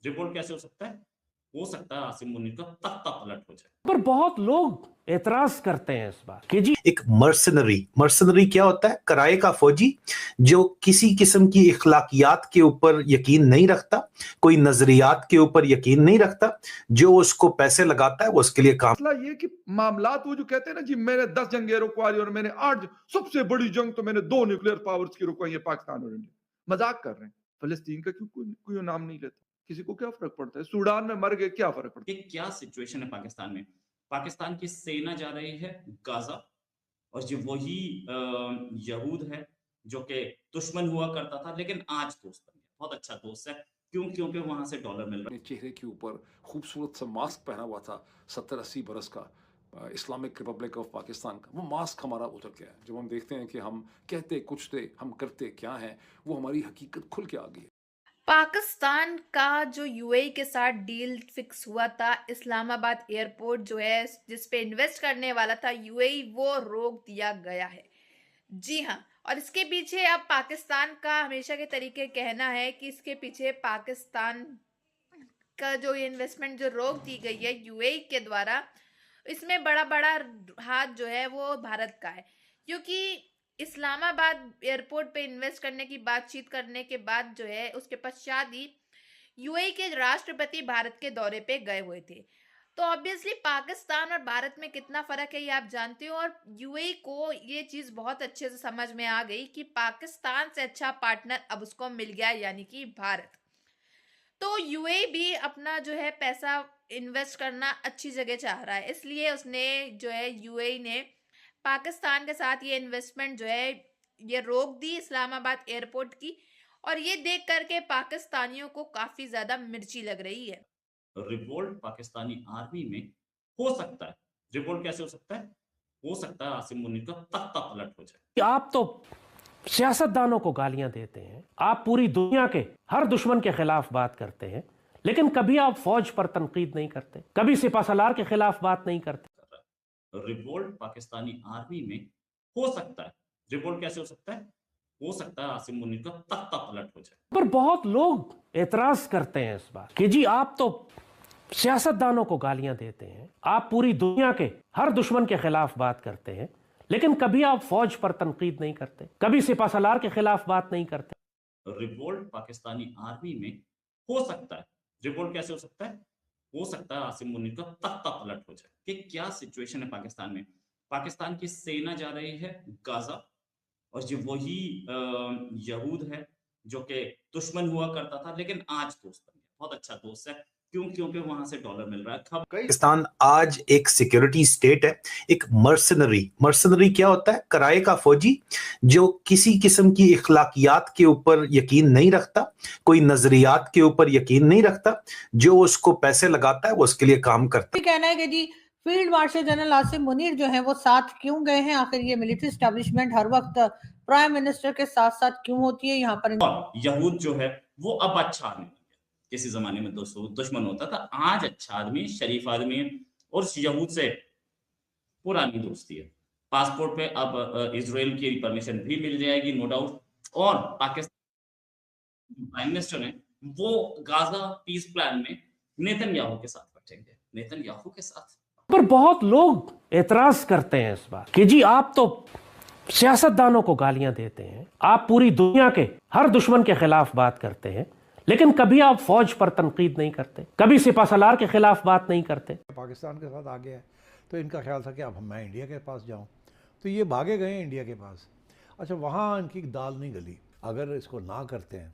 Report कैसे हो सकता है आसिम मुनीर का तख्ता पलट हो जाए। पर बहुत लोग एतराज करते हैं इस बात कि जी एक मर्सनरी क्या होता है? किराए का फौजी जो किसी किस्म की इखलाकियात के ऊपर यकीन नहीं रखता, कोई नजरियात के ऊपर यकीन नहीं रखता, जो उसको पैसे लगाता है वो उसके लिए काम। मसला ये कि मामलात वो जो कहते हैं ना जी, मैंने 10 जंगें रुकवाई और मैंने 8, सबसे बड़ी जंग तो मैंने 2 न्यूक्लियर पावर्स की रुकवाई है, पाकिस्तान और इंडिया। मजाक कर रहे हैं। फलस्तीन का क्यों कोई नाम नहीं लेता? किसी को क्या फर्क पड़ता है? सूडान में मर गए, क्या फर्क पड़ता है? कि क्या सिचुएशन है पाकिस्तान में। पाकिस्तान की सेना जा रही है गाजा, और जो वही यहूद है जो कि दुश्मन हुआ करता था लेकिन आज दोस्त बन गया, बहुत अच्छा दोस्त है। क्यों? क्योंकि वहां से डॉलर मिल रहा है। चेहरे के ऊपर खूबसूरत सा मास्क पहना हुआ था 70-80 बरस का इस्लामिक रिपब्लिक ऑफ पाकिस्तान का, वो मास्क हमारा उतर गया है। जब हम देखते हैं कि हम कहते कुछ थे, हम करते क्या हैं, वो हमारी हकीकत खुल के आ गई है। पाकिस्तान का जो यूएई के साथ डील फिक्स हुआ था, इस्लामाबाद एयरपोर्ट जो है जिस पे इन्वेस्ट करने वाला था यूएई, वो रोक दिया गया है। जी हाँ, और इसके पीछे अब पाकिस्तान का हमेशा के तरीके कहना है कि इसके पीछे पाकिस्तान का जो ये इन्वेस्टमेंट जो रोक दी गई है यूएई के द्वारा, इसमें बड़ा बड़ा हाथ जो है वो भारत का है। क्योंकि इस्लामाबाद एयरपोर्ट पे इन्वेस्ट करने की बातचीत करने के बाद जो है उसके पश्चात ही यूएई के राष्ट्रपति भारत के दौरे पे गए हुए थे। तो ऑब्वियसली पाकिस्तान और भारत में कितना फर्क है ये आप जानते हो, और यूएई को ये चीज बहुत अच्छे से समझ में आ गई कि पाकिस्तान से अच्छा पार्टनर अब उसको मिल गया, यानी कि भारत। तो यूएई भी अपना जो है पैसा इन्वेस्ट करना अच्छी जगह चाह रहा है, इसलिए उसने जो है यूएई ने पाकिस्तान के साथ ये इन्वेस्टमेंट जो है ये रोक दी इस्लामाबाद एयरपोर्ट की। और ये देख करके पाकिस्तानियों को काफी ज्यादा मिर्ची लग रही है। रिवोल्ट पाकिस्तानी आर्मी में हो सकता है। रिवोल्ट कैसे हो सकता है आसिम मुनीर का तख्ता पलट हो जाए। आप तो सियासतदानों को गालियां देते हैं, आप पूरी दुनिया के हर दुश्मन के खिलाफ बात करते हैं, लेकिन कभी आप फौज पर तनकीद नहीं करते, कभी सिपहसालार के खिलाफ बात नहीं करते। रिवोल्ट पाकिस्तानी आर्मी में हो सकता है। रिवोल्ट कैसे हो सकता है आसिम मुनीर का तख्ता पलट हो जाए। पर बहुत लोग एतराज करते हैं इस बात कि जी आप तो सियासतदानों को गालियां देते हैं, आप पूरी दुनिया के हर दुश्मन के खिलाफ बात करते हैं, लेकिन कभी आप फौज पर तनकीद नहीं करते, कभी सिपहसालार के खिलाफ बात नहीं करते। रिवोल्ट पाकिस्तानी आर्मी में हो सकता है। रिवोल्ट कैसे हो सकता है आसिम मुनीर का तख्ता पलट हो जाए। कि क्या सिचुएशन है पाकिस्तान में। पाकिस्तान की सेना जा रही है गाजा, और जो वही यहूद है जो कि दुश्मन हुआ करता था लेकिन आज दोस्त बन गया, बहुत अच्छा दोस्त है। क्यों? क्योंकि वहां से डॉलर मिल रहा है। पाकिस्तान आज एक सिक्योरिटी स्टेट है, एक मर्सनरी क्या होता है? किराए का फौजी जो किसी किस्म की इखलाकियात के ऊपर यकीन नहीं रखता, कोई नजरियात के ऊपर यकीन नहीं रखता, जो उसको पैसे लगाता है वो उसके लिए काम करता है। कहना है कि जी field marshal general Asim Munir जो है वो साथ क्यों गए हैं? आखिर ये मिलिट्री एस्टेब्लिशमेंट हर वक्त प्राइम मिनिस्टर के साथ साथ क्यों होती है यहाँ पर? यहूद जो है वो अब अच्छा आदमी, किसी जमाने में दुश्मन होता था, आज अच्छा आदमी, शरीफ आदमी है, और यहूद से पुरानी दोस्ती है। पासपोर्ट पे अब इजराइल की परमिशन भी मिल जाएगी, नो डाउट। और पाकिस्तान प्राइम मिनिस्टर है वो गाजा पीस प्लान में नेतन्याहू के साथ बैठेंगे, नेतन्याहू के साथ। पर बहुत लोग एतराज करते हैं इस बात कि जी आप तो सियासतदानों को गालियां देते हैं, आप पूरी दुनिया के हर दुश्मन के खिलाफ बात करते हैं, लेकिन कभी आप फौज पर तनकीद नहीं करते, कभी सिपहसालार के खिलाफ बात नहीं करते। पाकिस्तान के साथ आ गया है तो इनका ख्याल था कि अब मैं इंडिया के पास जाऊं, तो ये भागे गए इंडिया के पास। अच्छा, वहाँ इनकी दाल नहीं गली। अगर इसको ना करते हैं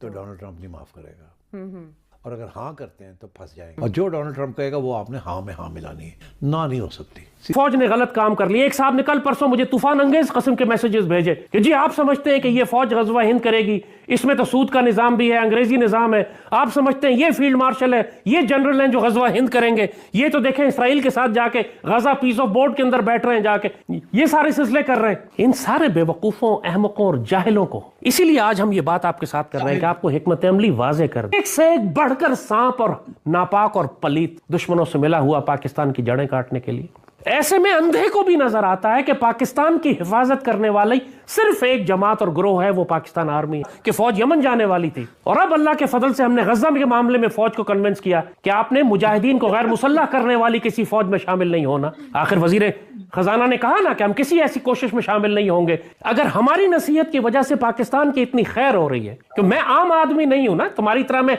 तो डोनाल्ड ट्रंप नहीं माफ़ करेगा, और अगर हाँ करते हैं तो फंस जाएंगे। और जो डोनाल्ड ट्रंप कहेगा वो आपने हाँ में हाँ मिलानी है, ना नहीं हो सकती। फौज ने गलत काम कर लिया। एक साहब ने कल परसों मुझे तूफान अंगेज किस्म के मैसेजेस भेजे कि जी आप समझते हैं कि ये फौज गजवा हिंद करेगी, इसमें तो सूद का निजाम भी है, अंग्रेजी निजाम है, आप समझते हैं ये फील्ड मार्शल है, ये जनरल हैं जो गजवा हिंद करेंगे, ये तो देखें इसराइल के साथ जाके गजा पीस ऑफ बोर्ड के अंदर बैठ रहे हैं, जाके ये सारे सिलसिले कर रहे हैं। इन सारे बेवकूफों, अहमकों और जाहिलों को इसीलिए आज हम ये बात आपके साथ कर रहे हैं कि आपको हिकमत अमली वाजे कर दे। एक से एक बढ़कर सांप और नापाक और पलीत दुश्मनों से मिला हुआ पाकिस्तान की जड़ें काटने के लिए ऐसे में अंधे को भी नजर आता है कि पाकिस्तान की हिफाजत करने वाली सिर्फ एक जमात और ग्रोह है, वो पाकिस्तान आर्मी कि फौज यमन जाने वाली थी। और अब अल्लाह के फजल से हमने गजा के मामले में फौज को कन्विंस किया कि आपने मुजाहिदीन को गैर मुसल्लह करने वाली किसी फौज में शामिल नहीं होना। आखिर वजीर खजाना ने कहा ना कि हम किसी ऐसी कोशिश में शामिल नहीं होंगे। अगर हमारी नसीहत की वजह से पाकिस्तान की इतनी खैर हो रही है, कि मैं आम आदमी नहीं हूं ना, तुम्हारी तरह मैं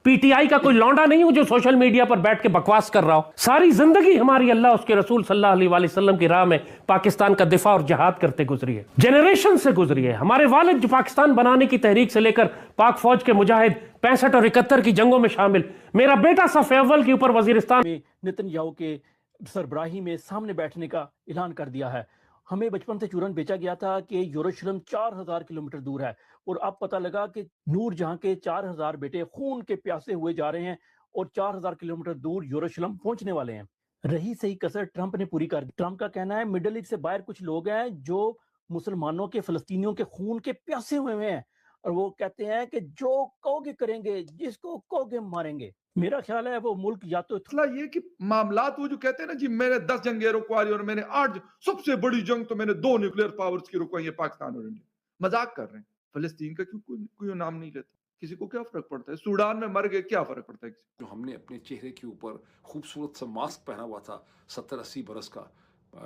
पीटीआई का कोई लौंडा नहीं हूं जो सोशल मीडिया पर बैठ के बकवास कर रहा हो। सारी जिंदगी हमारी अल्लाह उसके रसूल सल्लल्लाहु अलैहि वसल्लम की राह में पाकिस्तान का दिफा और जहाद करते गुजरी है, जनरेशन से गुजरी है। हमारे वालिद जो पाकिस्तान बनाने की तहरीक से लेकर पाक फौज के मुजाहिद 65 और 71 की जंगों में शामिल। मेरा बेटा सफ़ अव्वल के ऊपर वजीरिस्तान में नेतन्याहू के सरबराही में सामने बैठने का ऐलान कर दिया है। हमें बचपन से चूरन बेचा गया था कि यरूशलेम 4000 किलोमीटर दूर है, और अब पता लगा कि नूर जहां के 4000 बेटे खून के प्यासे हुए जा रहे हैं और 4000 किलोमीटर दूर यरूशलेम पहुंचने वाले हैं। रही सही कसर ट्रंप ने पूरी कर दी। ट्रंप का कहना है मिडिल ईस्ट से बाहर कुछ लोग हैं जो मुसलमानों के, फलस्तीनियों के खून के प्यासे हुए हैं, और वो कहते हैं कि जो कहोगे करेंगे, जिसको कहोगे मारेंगे। मेरा ख्याल है वो मुल्क या तो मसला ये कि मामलात वो जो कहते हैं ना जी मैंने 10 जंगें रुकवाई और मैंने 8 सबसे बड़ी जंग तो मैंने 2 न्यूक्लियर पावर्स की रुकवाई है, पाकिस्तान और इंडिया। मजाक कर रहे हैं। फलस्तीन का क्यों कोई नाम नहीं लेता? किसी को क्या फर्क पड़ता है? सूडान में मर गए, क्या फर्क पड़ता है किसी जो हमने अपने चेहरे के ऊपर खूबसूरत सा मास्क पहना हुआ था 70-80 बरस का,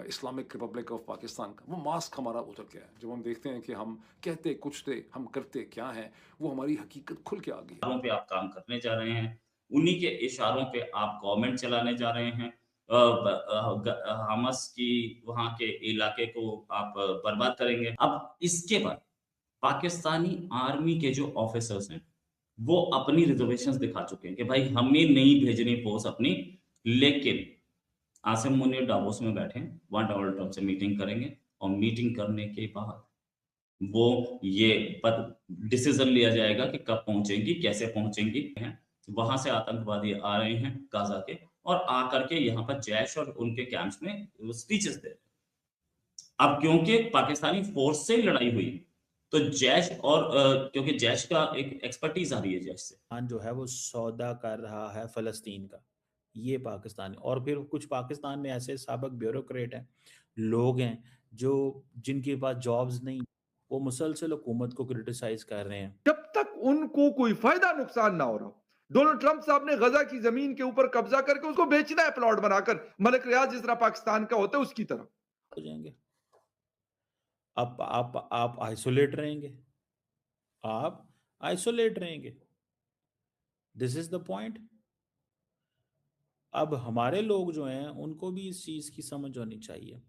इस्लामिक रिपब्लिक ऑफ पाकिस्तान का, वो मास्क हमारा उतर गया है। जब हम देखते हैं कि हम कहते कुछ थे, हम करते क्या हैं, वो हमारी हकीकत खुल के आ गई है। पे आप काम करने जा रहे हैं, उन्हीं के इशारों पे आप गवर्नमेंट चलाने जा रहे हैं। हमास की वहां के इलाके को आप बर्बाद करेंगे। अब इसके बाद पाकिस्तानी आर्मी के जो ऑफिसर्स हैं वो अपनी रिजर्वेशंस दिखा चुके हैं कि भाई हमें नहीं भेजनी फोर्स अपनी, लेकिन आसिम मुनीर डावोस में बैठे हैं, वहां डोनाल्ड ट्रंप से मीटिंग करेंगे, और मीटिंग करने के बाद वो ये डिसीजन लिया जाएगा कि कब पहुंचेंगी, कैसे पहुंचेंगी। वहां से आतंकवादी आ रहे हैं गाजा के, और आकर के यहाँ पर जैश और उनके कैंप्स में स्पीचेस दे रहे हैं। अब क्योंकि पाकिस्तानी फोर्स से लड़ाई हुई तो जैश और क्योंकि जैश का एक एक्सपर्टीज आ रही है जैश से, जो है वो सौदा कर रहा है फलस्तीन का, ये पाकिस्तानी। और फिर कुछ पाकिस्तान में ऐसे साबिक ब्यूरोक्रेट हैं, लोग हैं जो जिनके पास जॉब्स नहीं, वो मुसलसल हुकूमत को क्रिटिसाइज कर रहे हैं। जब तक उनको कोई फायदा नुकसान ना हो रहा। डोनाल्ड ट्रंप साहब ने गजा की जमीन के ऊपर कब्जा करके उसको बेचना है प्लॉट बनाकर, मलिक रियाज जिस तरह पाकिस्तान का होता है उसकी तरह हो जाएंगे। आप आइसोलेट रहेंगे, आप आइसोलेट रहेंगे। This is the point. अब हमारे लोग जो हैं उनको भी इस चीज़ की समझ होनी चाहिए,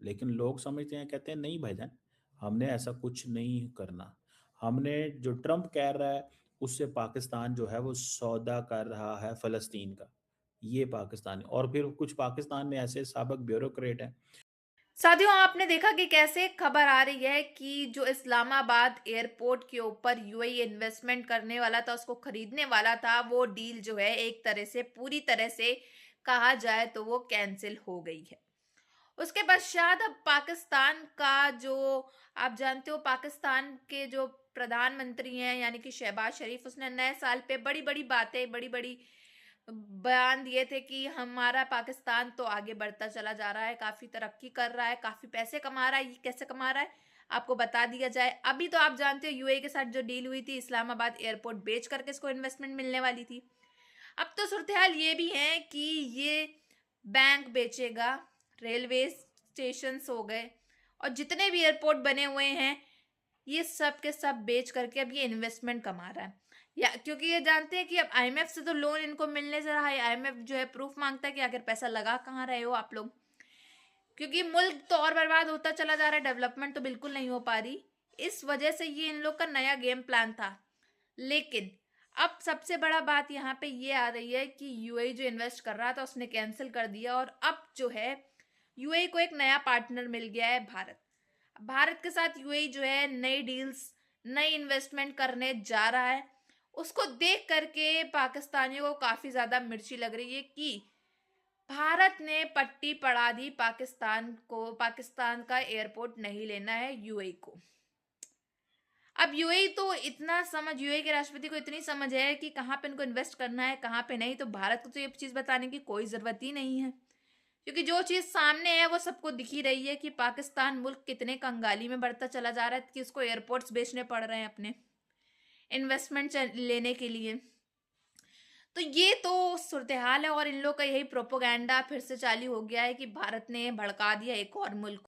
लेकिन लोग समझते हैं, कहते हैं नहीं भाईजान हमने ऐसा कुछ नहीं करना। हमने जो ट्रंप कह रहा है उससे पाकिस्तान जो है वो सौदा कर रहा है फलस्तीन का, ये पाकिस्तानी। और फिर कुछ पाकिस्तान में ऐसे साबिक ब्यूरोक्रेट हैं। साथियों, आपने देखा कि कैसे खबर आ रही है कि जो इस्लामाबाद एयरपोर्ट के ऊपर यूएई इन्वेस्टमेंट करने वाला था, उसको खरीदने वाला था, वो डील जो है एक तरह से, पूरी तरह से कहा जाए तो वो कैंसिल हो गई है। उसके पश्चात अब पाकिस्तान का जो, आप जानते हो, पाकिस्तान के जो प्रधानमंत्री हैं यानी कि शहबाज शरीफ, उसने नए साल पे बड़ी बड़ी बातें, बड़ी बड़ी बयान दिए थे कि हमारा पाकिस्तान तो आगे बढ़ता चला जा रहा है, काफी तरक्की कर रहा है, काफी पैसे कमा रहा है। ये कैसे कमा रहा है आपको बता दिया जाए। अभी तो आप जानते हो यूएई के साथ जो डील हुई थी, इस्लामाबाद एयरपोर्ट बेच करके इसको इन्वेस्टमेंट मिलने वाली थी। अब तो सूरत हाल ये भी है कि ये बैंक बेचेगा, रेलवे स्टेशन हो गए, और जितने भी एयरपोर्ट बने हुए हैं ये सब के सब बेच करके अब ये इन्वेस्टमेंट कमा रहा है। या क्योंकि ये जानते हैं कि अब आईएमएफ से तो लोन इनको मिलने से रहा है, आईएमएफ जो है प्रूफ मांगता है कि आखिर पैसा लगा कहाँ रहे हो आप लोग, क्योंकि मुल्क तो और बर्बाद होता चला जा रहा है, डेवलपमेंट तो बिल्कुल नहीं हो पा रही। इस वजह से ये इन लोग का नया गेम प्लान था। लेकिन अब सबसे बड़ा बात यहाँ पे ये आ रही है कि यूएई जो इन्वेस्ट कर रहा था उसने कैंसिल कर दिया, और अब जो है यूएई को एक नया पार्टनर मिल गया है, भारत। भारत के साथ यूएई जो है नई डील्स, नई इन्वेस्टमेंट करने जा रहा है। उसको देख करके पाकिस्तानियों को काफी ज्यादा मिर्ची लग रही है कि भारत ने पट्टी पड़ा दी पाकिस्तान को, पाकिस्तान का एयरपोर्ट नहीं लेना है यूएई को। अब यूएई तो इतना समझ, यूएई के राष्ट्रपति को इतनी समझ है कि कहाँ पे इनको इन्वेस्ट करना है, कहाँ पे नहीं, तो भारत को तो ये चीज बताने की कोई जरूरत ही नहीं है। क्योंकि जो चीज सामने है वो सबको दिख ही रही है कि पाकिस्तान मुल्क कितने कंगाली में बढ़ता चला जा रहा है, कि इसको एयरपोर्ट्स बेचने पड़ रहे हैं अपने इन्वेस्टमेंट लेने के लिए। तो ये तो सूरत हाल है, और इन लोग का यही प्रोपोगंडा फिर से चालू हो गया है कि भारत ने भड़का दिया एक और मुल्क